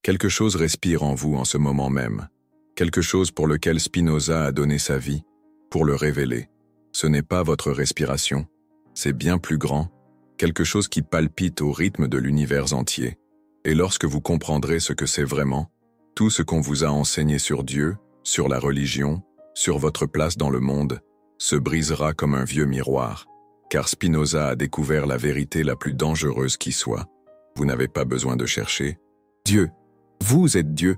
Quelque chose respire en vous en ce moment même. Quelque chose pour lequel Spinoza a donné sa vie, pour le révéler. Ce n'est pas votre respiration, c'est bien plus grand, quelque chose qui palpite au rythme de l'univers entier. Et lorsque vous comprendrez ce que c'est vraiment, tout ce qu'on vous a enseigné sur Dieu, sur la religion, sur votre place dans le monde, se brisera comme un vieux miroir. Car Spinoza a découvert la vérité la plus dangereuse qui soit. Vous n'avez pas besoin de chercher. Dieu, vous êtes Dieu,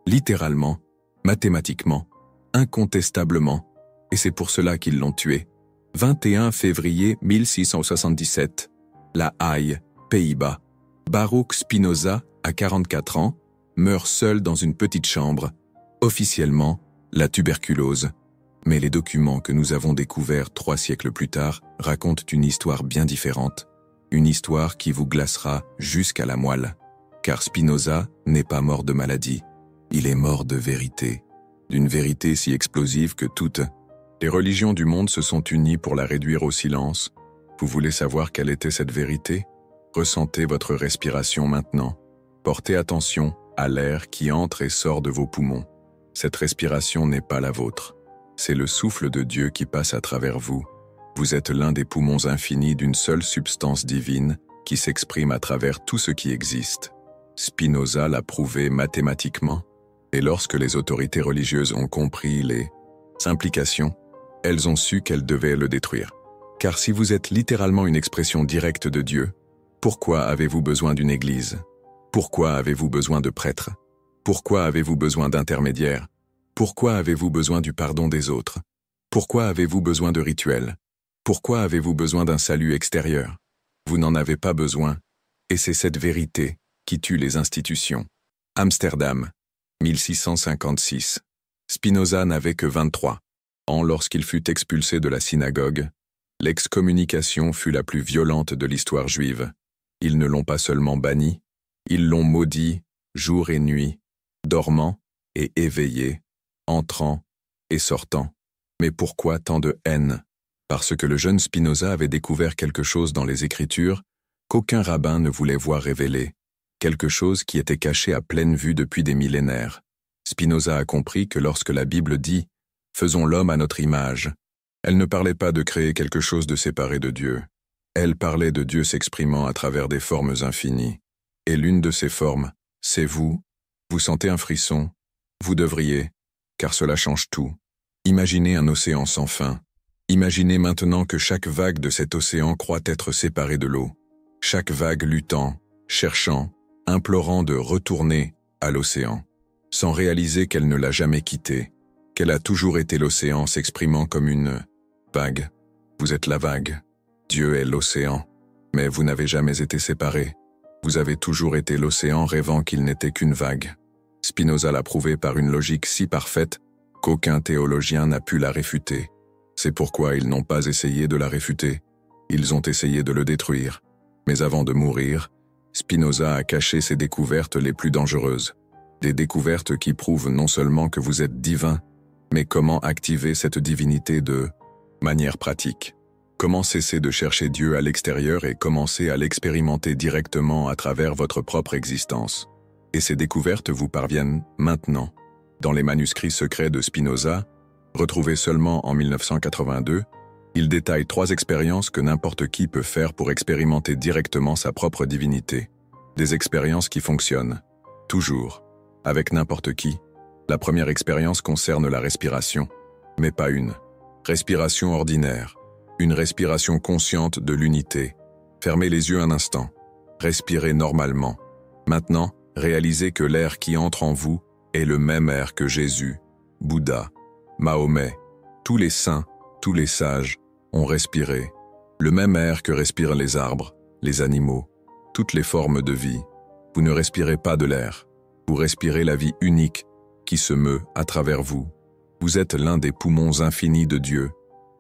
littéralement, mathématiquement, incontestablement, et c'est pour cela qu'ils l'ont tué. 21 février 1677, La Haye, Pays-Bas. Baruch Spinoza, à 44 ans, meurt seul dans une petite chambre, officiellement la tuberculose. Mais les documents que nous avons découverts 3 siècles plus tard racontent une histoire bien différente, une histoire qui vous glacera jusqu'à la moelle. Car Spinoza n'est pas mort de maladie, il est mort de vérité, d'une vérité si explosive que toutes les religions du monde se sont unies pour la réduire au silence. Vous voulez savoir quelle était cette vérité? Ressentez votre respiration maintenant. Portez attention à l'air qui entre et sort de vos poumons. Cette respiration n'est pas la vôtre. C'est le souffle de Dieu qui passe à travers vous. Vous êtes l'un des poumons infinis d'une seule substance divine qui s'exprime à travers tout ce qui existe. Spinoza l'a prouvé mathématiquement, et lorsque les autorités religieuses ont compris les implications, elles ont su qu'elles devaient le détruire. Car si vous êtes littéralement une expression directe de Dieu, pourquoi avez-vous besoin d'une église? Pourquoi avez-vous besoin de prêtres? Pourquoi avez-vous besoin d'intermédiaires? Pourquoi avez-vous besoin du pardon des autres? Pourquoi avez-vous besoin de rituels? Pourquoi avez-vous besoin d'un salut extérieur? Vous n'en avez pas besoin, et c'est cette vérité qui tue les institutions. Amsterdam, 1656. Spinoza n'avait que 23 ans lorsqu'il fut expulsé de la synagogue. L'excommunication fut la plus violente de l'histoire juive. Ils ne l'ont pas seulement banni, ils l'ont maudit jour et nuit, dormant et éveillé, entrant et sortant. Mais pourquoi tant de haine? Parce que le jeune Spinoza avait découvert quelque chose dans les Écritures qu'aucun rabbin ne voulait voir révéler, quelque chose qui était caché à pleine vue depuis des millénaires. Spinoza a compris que lorsque la Bible dit « Faisons l'homme à notre image », elle ne parlait pas de créer quelque chose de séparé de Dieu. Elle parlait de Dieu s'exprimant à travers des formes infinies. Et l'une de ces formes, c'est vous. Vous sentez un frisson? Vous devriez, car cela change tout. Imaginez un océan sans fin. Imaginez maintenant que chaque vague de cet océan croit être séparée de l'eau. Chaque vague luttant, cherchant, implorant de retourner à l'océan, sans réaliser qu'elle ne l'a jamais quitté, qu'elle a toujours été l'océan s'exprimant comme une vague. Vous êtes la vague. Dieu est l'océan. Mais vous n'avez jamais été séparés. Vous avez toujours été l'océan rêvant qu'il n'était qu'une vague. Spinoza l'a prouvé par une logique si parfaite qu'aucun théologien n'a pu la réfuter. C'est pourquoi ils n'ont pas essayé de la réfuter. Ils ont essayé de le détruire. Mais avant de mourir, Spinoza a caché ses découvertes les plus dangereuses. Des découvertes qui prouvent non seulement que vous êtes divin, mais comment activer cette divinité de manière pratique. Comment cesser de chercher Dieu à l'extérieur et commencer à l'expérimenter directement à travers votre propre existence. Et ces découvertes vous parviennent maintenant. Dans les manuscrits secrets de Spinoza, retrouvés seulement en 1982, il détaille 3 expériences que n'importe qui peut faire pour expérimenter directement sa propre divinité. Des expériences qui fonctionnent. Toujours. Avec n'importe qui. La première expérience concerne la respiration, mais pas une respiration ordinaire. Une respiration consciente de l'unité. Fermez les yeux un instant. Respirez normalement. Maintenant, réalisez que l'air qui entre en vous est le même air que Jésus, Bouddha, Mahomet, tous les saints, tous les sages ont respiré. Le même air que respirent les arbres, les animaux, toutes les formes de vie. Vous ne respirez pas de l'air. Vous respirez la vie unique qui se meut à travers vous. Vous êtes l'un des poumons infinis de Dieu.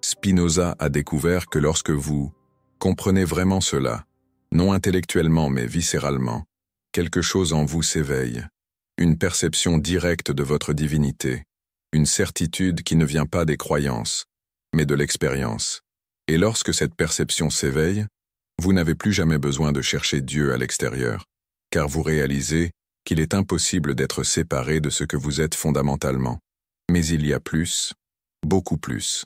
Spinoza a découvert que lorsque vous comprenez vraiment cela, non intellectuellement mais viscéralement, quelque chose en vous s'éveille, une perception directe de votre divinité, une certitude qui ne vient pas des croyances, mais de l'expérience. Et lorsque cette perception s'éveille, vous n'avez plus jamais besoin de chercher Dieu à l'extérieur, car vous réalisez qu'il est impossible d'être séparé de ce que vous êtes fondamentalement. Mais il y a plus, beaucoup plus.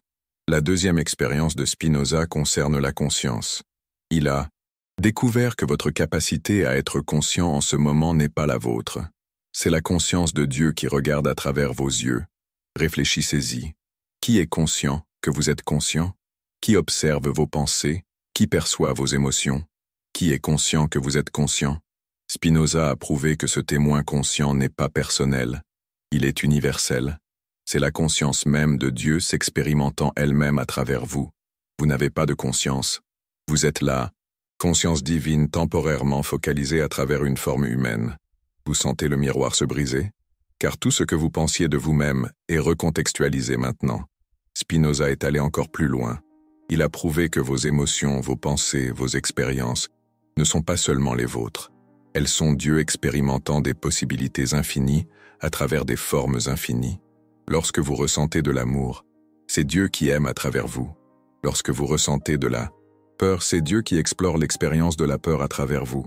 La deuxième expérience de Spinoza concerne la conscience. Il a découvert que votre capacité à être conscient en ce moment n'est pas la vôtre. C'est la conscience de Dieu qui regarde à travers vos yeux. Réfléchissez-y. Qui est conscient que vous êtes conscient? Qui observe vos pensées? Qui perçoit vos émotions? Qui est conscient que vous êtes conscient? Spinoza a prouvé que ce témoin conscient n'est pas personnel. Il est universel. C'est la conscience même de Dieu s'expérimentant elle-même à travers vous. Vous n'avez pas de conscience. Vous êtes là, conscience divine temporairement focalisée à travers une forme humaine. Vous sentez le miroir se briser? Car tout ce que vous pensiez de vous-même est recontextualisé maintenant. Spinoza est allé encore plus loin. Il a prouvé que vos émotions, vos pensées, vos expériences ne sont pas seulement les vôtres. Elles sont Dieu expérimentant des possibilités infinies à travers des formes infinies. Lorsque vous ressentez de l'amour, c'est Dieu qui aime à travers vous. Lorsque vous ressentez de la peur, c'est Dieu qui explore l'expérience de la peur à travers vous.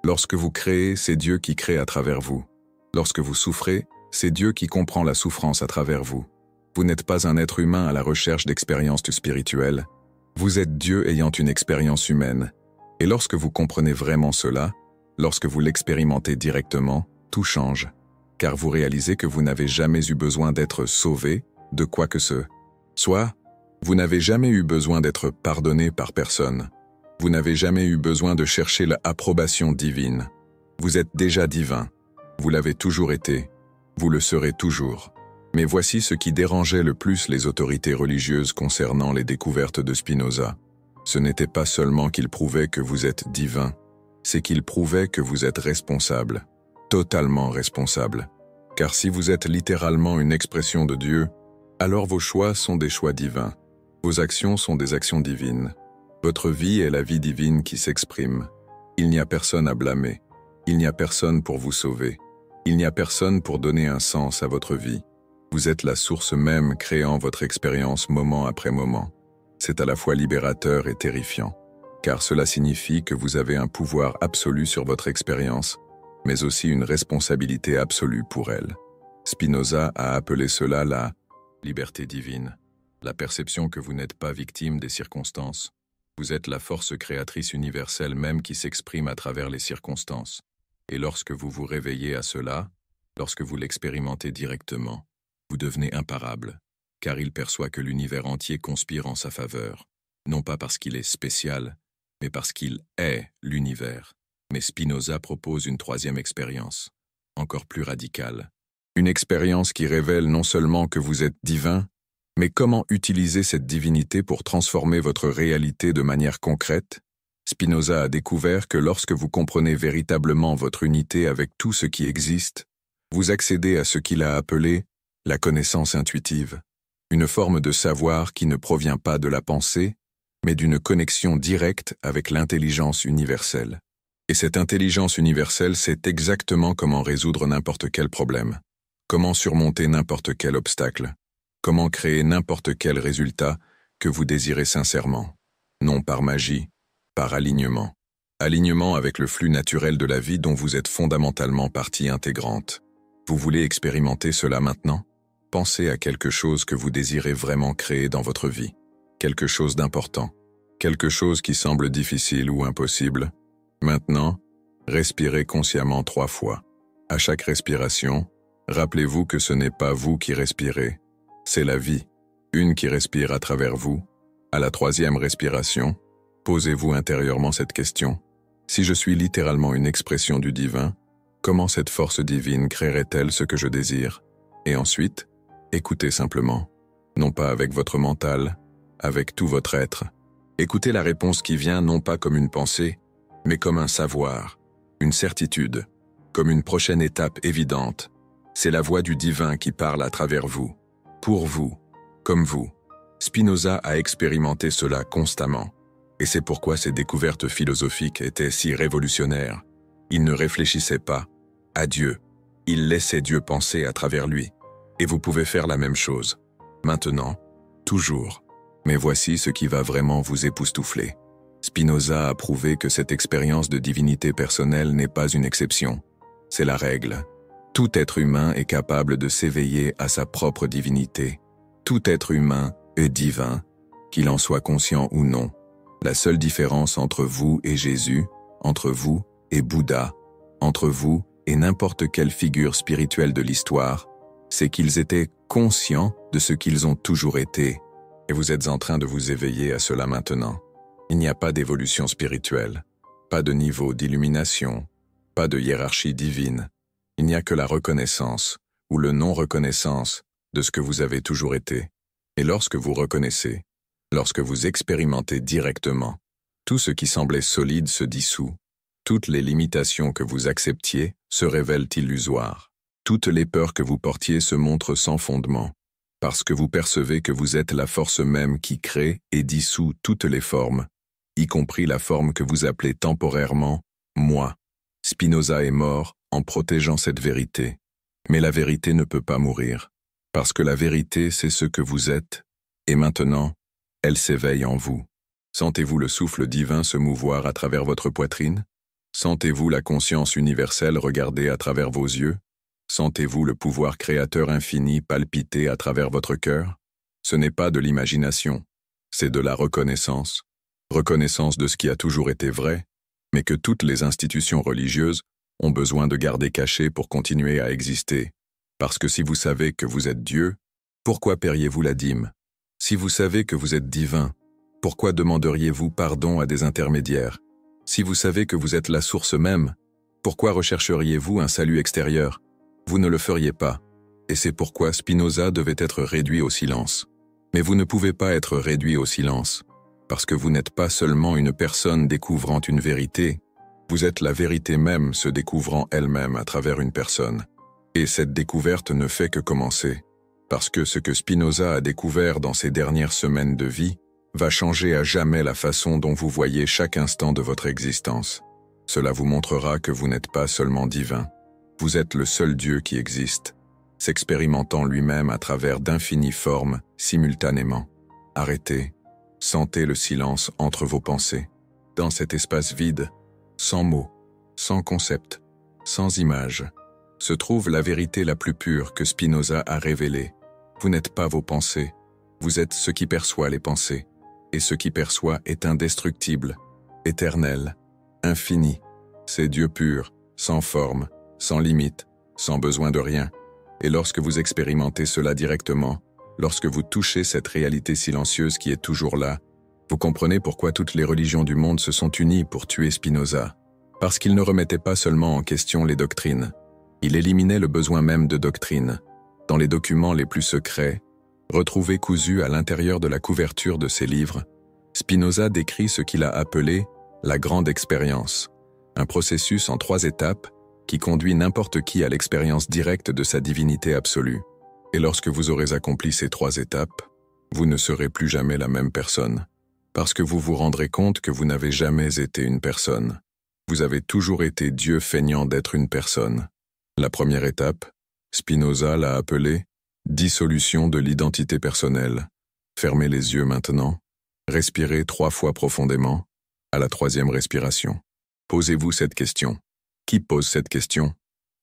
Lorsque vous créez, c'est Dieu qui crée à travers vous. Lorsque vous souffrez, c'est Dieu qui comprend la souffrance à travers vous. Vous n'êtes pas un être humain à la recherche d'expériences spirituelles. Vous êtes Dieu ayant une expérience humaine. Et lorsque vous comprenez vraiment cela, lorsque vous l'expérimentez directement, tout change. Car vous réalisez que vous n'avez jamais eu besoin d'être sauvé, de quoi que ce soit. Vous n'avez jamais eu besoin d'être pardonné par personne. Vous n'avez jamais eu besoin de chercher l'approbation divine. Vous êtes déjà divin. Vous l'avez toujours été. Vous le serez toujours. Mais voici ce qui dérangeait le plus les autorités religieuses concernant les découvertes de Spinoza. Ce n'était pas seulement qu'il prouvait que vous êtes divin, c'est qu'il prouvait que vous êtes responsable, totalement responsable. Car si vous êtes littéralement une expression de Dieu, alors vos choix sont des choix divins. Vos actions sont des actions divines. Votre vie est la vie divine qui s'exprime. Il n'y a personne à blâmer. Il n'y a personne pour vous sauver. Il n'y a personne pour donner un sens à votre vie. Vous êtes la source même créant votre expérience moment après moment. C'est à la fois libérateur et terrifiant, car cela signifie que vous avez un pouvoir absolu sur votre expérience, mais aussi une responsabilité absolue pour elle. Spinoza a appelé cela la liberté divine, la perception que vous n'êtes pas victime des circonstances. Vous êtes la force créatrice universelle même qui s'exprime à travers les circonstances. Et lorsque vous vous réveillez à cela, lorsque vous l'expérimentez directement, vous devenez imparable, car il perçoit que l'univers entier conspire en sa faveur, non pas parce qu'il est spécial, mais parce qu'il est l'univers. Mais Spinoza propose une troisième expérience, encore plus radicale. Une expérience qui révèle non seulement que vous êtes divin, mais comment utiliser cette divinité pour transformer votre réalité de manière concrète. Spinoza a découvert que lorsque vous comprenez véritablement votre unité avec tout ce qui existe, vous accédez à ce qu'il a appelé la connaissance intuitive, une forme de savoir qui ne provient pas de la pensée, mais d'une connexion directe avec l'intelligence universelle. Et cette intelligence universelle sait exactement comment résoudre n'importe quel problème, comment surmonter n'importe quel obstacle, comment créer n'importe quel résultat que vous désirez sincèrement, non par magie, par alignement. Alignement avec le flux naturel de la vie dont vous êtes fondamentalement partie intégrante. Vous voulez expérimenter cela maintenant? Pensez à quelque chose que vous désirez vraiment créer dans votre vie. Quelque chose d'important. Quelque chose qui semble difficile ou impossible. Maintenant, respirez consciemment 3 fois. À chaque respiration, rappelez-vous que ce n'est pas vous qui respirez. C'est la vie, une qui respire à travers vous. À la 3e respiration, posez-vous intérieurement cette question. Si je suis littéralement une expression du divin, comment cette force divine créerait-elle ce que je désire? Et ensuite, écoutez simplement, non pas avec votre mental, avec tout votre être. Écoutez la réponse qui vient non pas comme une pensée, mais comme un savoir, une certitude, comme une prochaine étape évidente. C'est la voix du divin qui parle à travers vous, pour vous, comme vous. Spinoza a expérimenté cela constamment, et c'est pourquoi ses découvertes philosophiques étaient si révolutionnaires. Il ne réfléchissait pas à Dieu, il laissait Dieu penser à travers lui. Et vous pouvez faire la même chose, maintenant, toujours. Mais voici ce qui va vraiment vous époustoufler. Spinoza a prouvé que cette expérience de divinité personnelle n'est pas une exception. C'est la règle. Tout être humain est capable de s'éveiller à sa propre divinité. Tout être humain est divin, qu'il en soit conscient ou non. La seule différence entre vous et Jésus, entre vous et Bouddha, entre vous et n'importe quelle figure spirituelle de l'histoire, c'est qu'ils étaient conscients de ce qu'ils ont toujours été. Et vous êtes en train de vous éveiller à cela maintenant. Il n'y a pas d'évolution spirituelle, pas de niveau d'illumination, pas de hiérarchie divine. Il n'y a que la reconnaissance ou le non-reconnaissance de ce que vous avez toujours été. Et lorsque vous reconnaissez, lorsque vous expérimentez directement, tout ce qui semblait solide se dissout. Toutes les limitations que vous acceptiez se révèlent illusoires. Toutes les peurs que vous portiez se montrent sans fondement, parce que vous percevez que vous êtes la force même qui crée et dissout toutes les formes, y compris la forme que vous appelez temporairement « moi ». Spinoza est mort en protégeant cette vérité. Mais la vérité ne peut pas mourir, parce que la vérité c'est ce que vous êtes, et maintenant, elle s'éveille en vous. Sentez-vous le souffle divin se mouvoir à travers votre poitrine? Sentez-vous la conscience universelle regarder à travers vos yeux? Sentez-vous le pouvoir créateur infini palpiter à travers votre cœur? Ce n'est pas de l'imagination, c'est de la reconnaissance. Reconnaissance de ce qui a toujours été vrai, mais que toutes les institutions religieuses ont besoin de garder caché pour continuer à exister. Parce que si vous savez que vous êtes Dieu, pourquoi paieriez-vous la dîme? Si vous savez que vous êtes divin, pourquoi demanderiez-vous pardon à des intermédiaires? Si vous savez que vous êtes la source même, pourquoi rechercheriez-vous un salut extérieur? Vous ne le feriez pas, et c'est pourquoi Spinoza devait être réduit au silence. Mais vous ne pouvez pas être réduit au silence, parce que vous n'êtes pas seulement une personne découvrant une vérité, vous êtes la vérité même se découvrant elle-même à travers une personne. Et cette découverte ne fait que commencer, parce que ce que Spinoza a découvert dans ses dernières semaines de vie va changer à jamais la façon dont vous voyez chaque instant de votre existence. Cela vous montrera que vous n'êtes pas seulement divin, vous êtes le seul Dieu qui existe, s'expérimentant lui-même à travers d'infinies formes simultanément. Arrêtez, sentez le silence entre vos pensées. Dans cet espace vide, sans mots, sans concept, sans image, se trouve la vérité la plus pure que Spinoza a révélée. Vous n'êtes pas vos pensées, vous êtes ce qui perçoit les pensées, et ce qui perçoit est indestructible, éternel, infini. C'est Dieu pur, sans forme, sans limite, sans besoin de rien. Et lorsque vous expérimentez cela directement, lorsque vous touchez cette réalité silencieuse qui est toujours là, vous comprenez pourquoi toutes les religions du monde se sont unies pour tuer Spinoza. Parce qu'il ne remettait pas seulement en question les doctrines. Il éliminait le besoin même de doctrine. Dans les documents les plus secrets, retrouvés cousus à l'intérieur de la couverture de ses livres, Spinoza décrit ce qu'il a appelé la grande expérience, un processus en 3 étapes qui conduit n'importe qui à l'expérience directe de sa divinité absolue. Et lorsque vous aurez accompli ces 3 étapes, vous ne serez plus jamais la même personne. Parce que vous vous rendrez compte que vous n'avez jamais été une personne. Vous avez toujours été Dieu feignant d'être une personne. La première étape, Spinoza l'a appelée dissolution de l'identité personnelle. Fermez les yeux maintenant. Respirez 3 fois profondément. À la 3e respiration, posez-vous cette question. Qui pose cette question?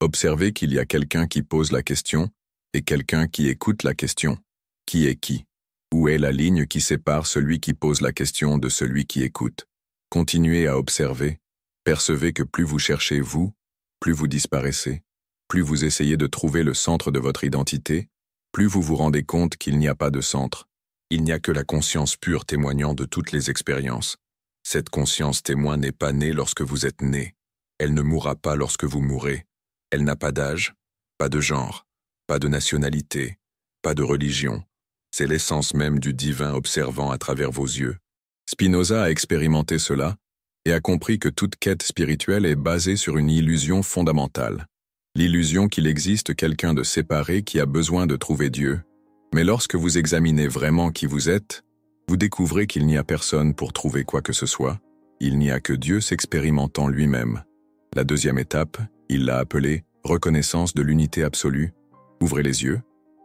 Observez qu'il y a quelqu'un qui pose la question et quelqu'un qui écoute la question. Qui est qui? Où est la ligne qui sépare celui qui pose la question de celui qui écoute? Continuez à observer. Percevez que plus vous cherchez vous, plus vous disparaissez. Plus vous essayez de trouver le centre de votre identité, plus vous vous rendez compte qu'il n'y a pas de centre. Il n'y a que la conscience pure témoignant de toutes les expériences. Cette conscience témoin n'est pas née lorsque vous êtes né. Elle ne mourra pas lorsque vous mourrez. Elle n'a pas d'âge, pas de genre, pas de nationalité, pas de religion. C'est l'essence même du divin observant à travers vos yeux. Spinoza a expérimenté cela et a compris que toute quête spirituelle est basée sur une illusion fondamentale. L'illusion qu'il existe quelqu'un de séparé qui a besoin de trouver Dieu. Mais lorsque vous examinez vraiment qui vous êtes, vous découvrez qu'il n'y a personne pour trouver quoi que ce soit. Il n'y a que Dieu s'expérimentant lui-même. La 2e étape, il l'a appelée reconnaissance de l'unité absolue. Ouvrez les yeux,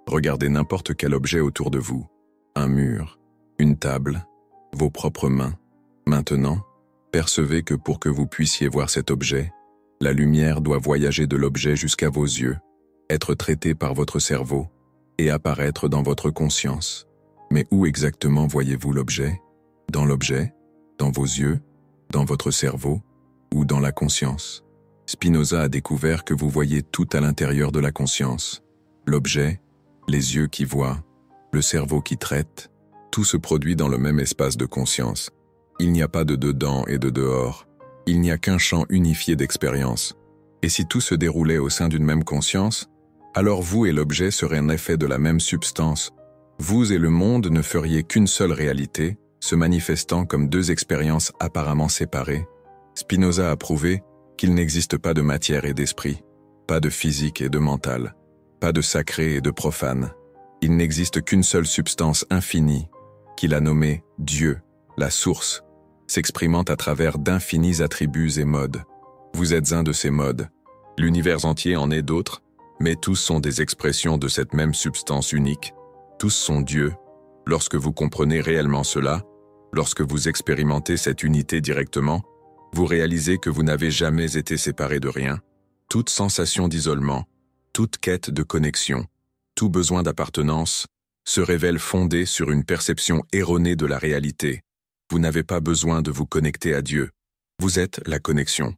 regardez n'importe quel objet autour de vous. Un mur, une table, vos propres mains. Maintenant, percevez que pour que vous puissiez voir cet objet, La lumière doit voyager de l'objet jusqu'à vos yeux, être traitée par votre cerveau et apparaître dans votre conscience. Mais où exactement voyez-vous l'objet? Dans l'objet? Dans vos yeux? Dans votre cerveau? Ou dans la conscience? Spinoza a découvert que vous voyez tout à l'intérieur de la conscience. L'objet, les yeux qui voient, le cerveau qui traite, tout se produit dans le même espace de conscience. Il n'y a pas de dedans et de dehors. Il n'y a qu'un champ unifié d'expérience. Et si tout se déroulait au sein d'une même conscience, alors vous et l'objet seraient un effet de la même substance. Vous et le monde ne feriez qu'une seule réalité, se manifestant comme deux expériences apparemment séparées. Spinoza a prouvé qu'il n'existe pas de matière et d'esprit, pas de physique et de mental, pas de sacré et de profane. Il n'existe qu'une seule substance infinie, qu'il a nommée Dieu, la source, s'exprimant à travers d'infinis attributs et modes. Vous êtes un de ces modes. L'univers entier en est d'autres, mais tous sont des expressions de cette même substance unique. Tous sont Dieu. Lorsque vous comprenez réellement cela, lorsque vous expérimentez cette unité directement, vous réalisez que vous n'avez jamais été séparé de rien. Toute sensation d'isolement, toute quête de connexion, tout besoin d'appartenance se révèle fondé sur une perception erronée de la réalité. Vous n'avez pas besoin de vous connecter à Dieu. Vous êtes la connexion.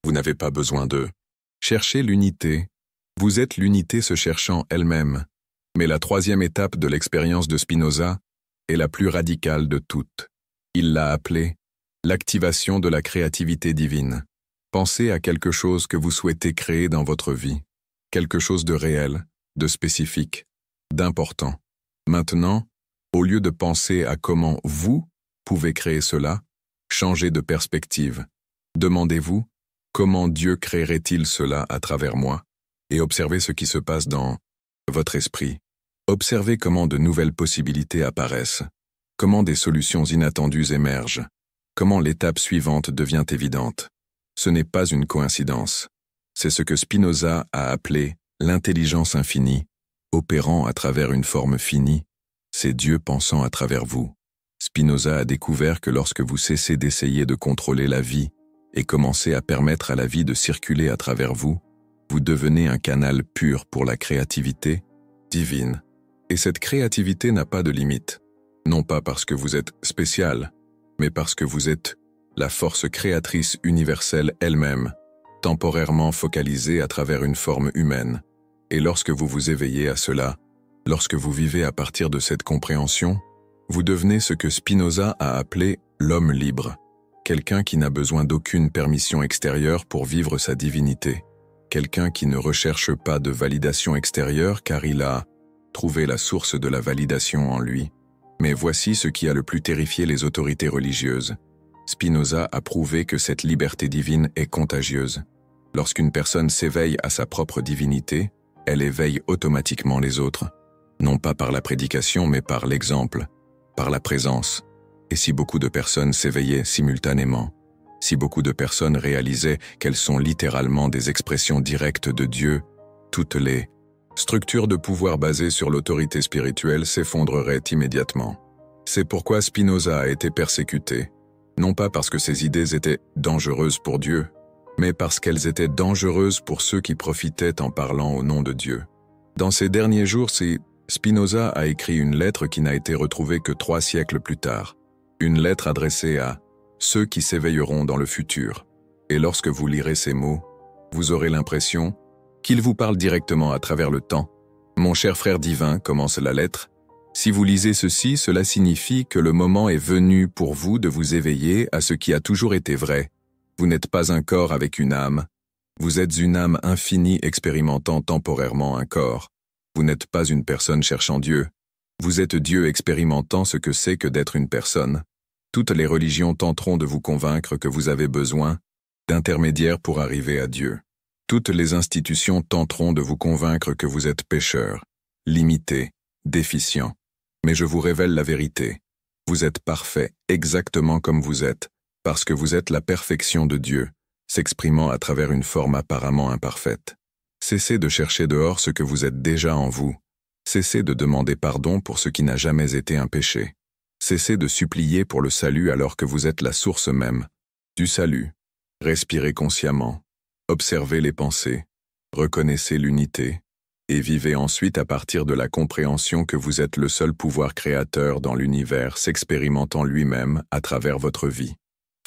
Vous n'avez pas besoin de chercher l'unité. Vous êtes l'unité se cherchant elle-même. Mais la troisième étape de l'expérience de Spinoza est la plus radicale de toutes. Il l'a appelée l'activation de la créativité divine. Pensez à quelque chose que vous souhaitez créer dans votre vie, quelque chose de réel, de spécifique, d'important. Maintenant, au lieu de penser à comment vous pouvez créer cela, changez de perspective. Demandez-vous comment Dieu créerait-il cela à travers moi et observez ce qui se passe dans votre esprit. Observez comment de nouvelles possibilités apparaissent, comment des solutions inattendues émergent, comment l'étape suivante devient évidente. Ce n'est pas une coïncidence. C'est ce que Spinoza a appelé l'intelligence infinie, opérant à travers une forme finie. C'est Dieu pensant à travers vous. Spinoza a découvert que lorsque vous cessez d'essayer de contrôler la vie et commencez à permettre à la vie de circuler à travers vous, vous devenez un canal pur pour la créativité divine. Et cette créativité n'a pas de limite, non pas parce que vous êtes spécial, mais parce que vous êtes la force créatrice universelle elle-même, temporairement focalisée à travers une forme humaine. Et lorsque vous vous éveillez à cela, lorsque vous vivez à partir de cette compréhension, vous devenez ce que Spinoza a appelé l'homme libre, quelqu'un qui n'a besoin d'aucune permission extérieure pour vivre sa divinité, quelqu'un qui ne recherche pas de validation extérieure car il a trouvé la source de la validation en lui. Mais voici ce qui a le plus terrifié les autorités religieuses. Spinoza a prouvé que cette liberté divine est contagieuse. Lorsqu'une personne s'éveille à sa propre divinité, elle éveille automatiquement les autres, non pas par la prédication mais par l'exemple, par la présence. Et si beaucoup de personnes s'éveillaient simultanément, si beaucoup de personnes réalisaient qu'elles sont littéralement des expressions directes de Dieu, toutes les structures de pouvoir basées sur l'autorité spirituelle s'effondreraient immédiatement. C'est pourquoi Spinoza a été persécuté, non pas parce que ses idées étaient dangereuses pour Dieu, mais parce qu'elles étaient dangereuses pour ceux qui profitaient en parlant au nom de Dieu. Dans ces derniers jours, Spinoza a écrit une lettre qui n'a été retrouvée que 3 siècles plus tard. Une lettre adressée à ceux qui s'éveilleront dans le futur. Et lorsque vous lirez ces mots, vous aurez l'impression qu'il vous parle directement à travers le temps. Mon cher frère divin, commence la lettre, si vous lisez ceci, cela signifie que le moment est venu pour vous de vous éveiller à ce qui a toujours été vrai. Vous n'êtes pas un corps avec une âme. Vous êtes une âme infinie expérimentant temporairement un corps. Vous n'êtes pas une personne cherchant Dieu. Vous êtes Dieu expérimentant ce que c'est que d'être une personne. Toutes les religions tenteront de vous convaincre que vous avez besoin d'intermédiaires pour arriver à Dieu. Toutes les institutions tenteront de vous convaincre que vous êtes pécheur, limité, déficient. Mais je vous révèle la vérité. Vous êtes parfait exactement comme vous êtes, parce que vous êtes la perfection de Dieu, s'exprimant à travers une forme apparemment imparfaite. Cessez de chercher dehors ce que vous êtes déjà en vous. Cessez de demander pardon pour ce qui n'a jamais été un péché. Cessez de supplier pour le salut alors que vous êtes la source même du salut. Respirez consciemment. Observez les pensées, reconnaissez l'unité, et vivez ensuite à partir de la compréhension que vous êtes le seul pouvoir créateur dans l'univers s'expérimentant lui-même à travers votre vie.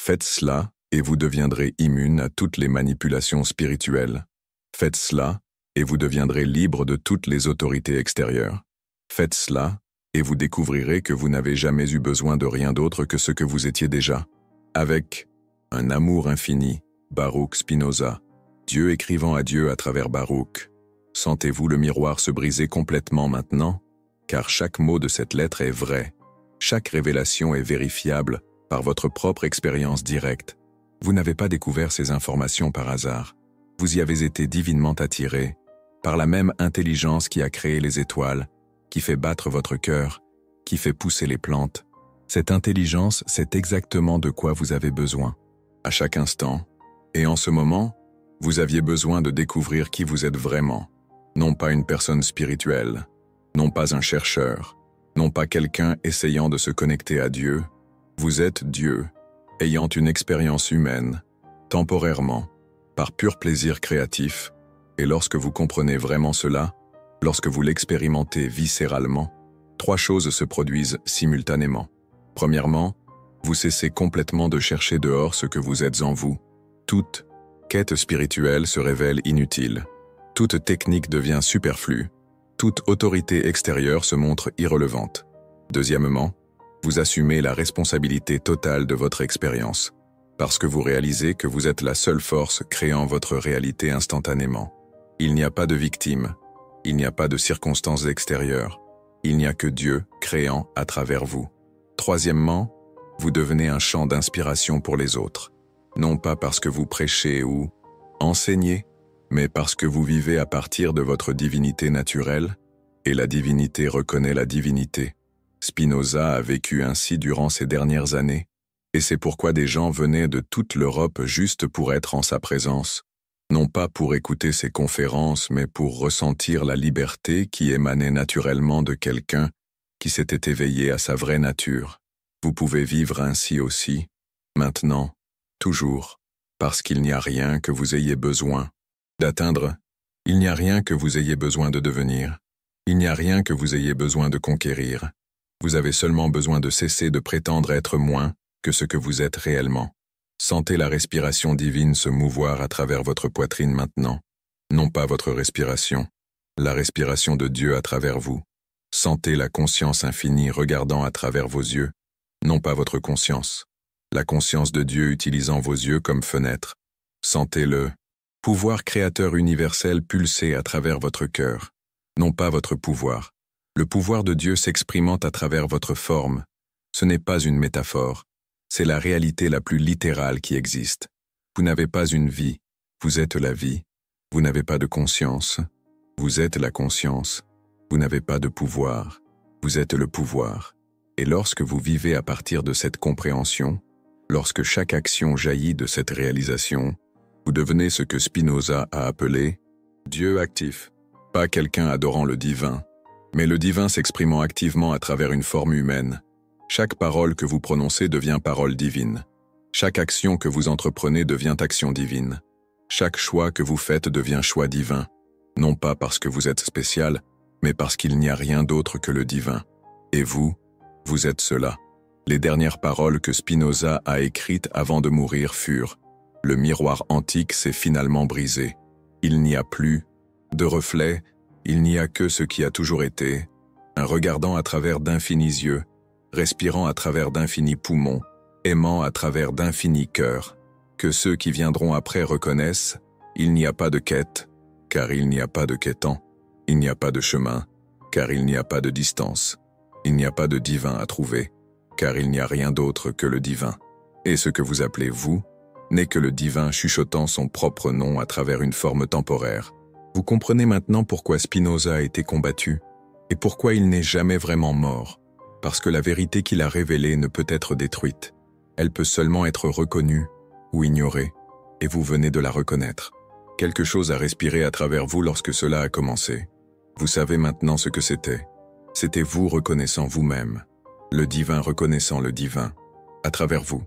Faites cela, et vous deviendrez immune à toutes les manipulations spirituelles. Faites cela, et vous deviendrez libre de toutes les autorités extérieures. Faites cela, et vous découvrirez que vous n'avez jamais eu besoin de rien d'autre que ce que vous étiez déjà. Avec un amour infini, Baruch Spinoza, Dieu écrivant à Dieu à travers Baruch. Sentez-vous le miroir se briser complètement maintenant? Car chaque mot de cette lettre est vrai. Chaque révélation est vérifiable par votre propre expérience directe. Vous n'avez pas découvert ces informations par hasard. Vous y avez été divinement attiré, par la même intelligence qui a créé les étoiles, qui fait battre votre cœur, qui fait pousser les plantes. Cette intelligence sait exactement de quoi vous avez besoin, à chaque instant. Et en ce moment, vous aviez besoin de découvrir qui vous êtes vraiment. Non pas une personne spirituelle, non pas un chercheur, non pas quelqu'un essayant de se connecter à Dieu. Vous êtes Dieu, ayant une expérience humaine, temporairement, par pur plaisir créatif, et lorsque vous comprenez vraiment cela, lorsque vous l'expérimentez viscéralement, 3 choses se produisent simultanément. Premièrement, vous cessez complètement de chercher dehors ce que vous êtes en vous. Toute quête spirituelle se révèle inutile. Toute technique devient superflue. Toute autorité extérieure se montre irrelevante. Deuxièmement, vous assumez la responsabilité totale de votre expérience, parce que vous réalisez que vous êtes la seule force créant votre réalité instantanément. Il n'y a pas de victime, il n'y a pas de circonstances extérieures, il n'y a que Dieu créant à travers vous. Troisièmement, vous devenez un champ d'inspiration pour les autres, non pas parce que vous prêchez ou enseignez, mais parce que vous vivez à partir de votre divinité naturelle, et la divinité reconnaît la divinité. Spinoza a vécu ainsi durant ces dernières années, et c'est pourquoi des gens venaient de toute l'Europe juste pour être en sa présence, non pas pour écouter ses conférences, mais pour ressentir la liberté qui émanait naturellement de quelqu'un qui s'était éveillé à sa vraie nature. Vous pouvez vivre ainsi aussi, maintenant, toujours, parce qu'il n'y a rien que vous ayez besoin d'atteindre, il n'y a rien que vous ayez besoin de devenir, il n'y a rien que vous ayez besoin de conquérir. Vous avez seulement besoin de cesser de prétendre être moins que ce que vous êtes réellement. Sentez la respiration divine se mouvoir à travers votre poitrine maintenant, non pas votre respiration, la respiration de Dieu à travers vous. Sentez la conscience infinie regardant à travers vos yeux, non pas votre conscience, la conscience de Dieu utilisant vos yeux comme fenêtre. Sentez le pouvoir créateur universel pulser à travers votre cœur, non pas votre pouvoir. Le pouvoir de Dieu s'exprimant à travers votre forme, ce n'est pas une métaphore, c'est la réalité la plus littérale qui existe. Vous n'avez pas une vie, vous êtes la vie. Vous n'avez pas de conscience, vous êtes la conscience. Vous n'avez pas de pouvoir, vous êtes le pouvoir. Et lorsque vous vivez à partir de cette compréhension, lorsque chaque action jaillit de cette réalisation, vous devenez ce que Spinoza a appelé Dieu actif. Pas quelqu'un adorant le divin, mais le divin s'exprimant activement à travers une forme humaine. Chaque parole que vous prononcez devient parole divine. Chaque action que vous entreprenez devient action divine. Chaque choix que vous faites devient choix divin. Non pas parce que vous êtes spécial, mais parce qu'il n'y a rien d'autre que le divin. Et vous, vous êtes cela. Les dernières paroles que Spinoza a écrites avant de mourir furent « Le miroir antique s'est finalement brisé. Il n'y a plus de reflet, il n'y a que ce qui a toujours été, un regardant à travers d'infinis yeux, respirant à travers d'infinis poumons, aimant à travers d'infinis cœurs. Que ceux qui viendront après reconnaissent, il n'y a pas de quête, car il n'y a pas de quêtant. Il n'y a pas de chemin, car il n'y a pas de distance. Il n'y a pas de divin à trouver, car il n'y a rien d'autre que le divin. Et ce que vous appelez vous, n'est que le divin chuchotant son propre nom à travers une forme temporaire. Vous comprenez maintenant pourquoi Spinoza a été combattu, et pourquoi il n'est jamais vraiment mort, parce que la vérité qu'il a révélée ne peut être détruite. Elle peut seulement être reconnue ou ignorée, et vous venez de la reconnaître. Quelque chose a respiré à travers vous lorsque cela a commencé. Vous savez maintenant ce que c'était. C'était vous reconnaissant vous-même, le divin reconnaissant le divin, à travers vous.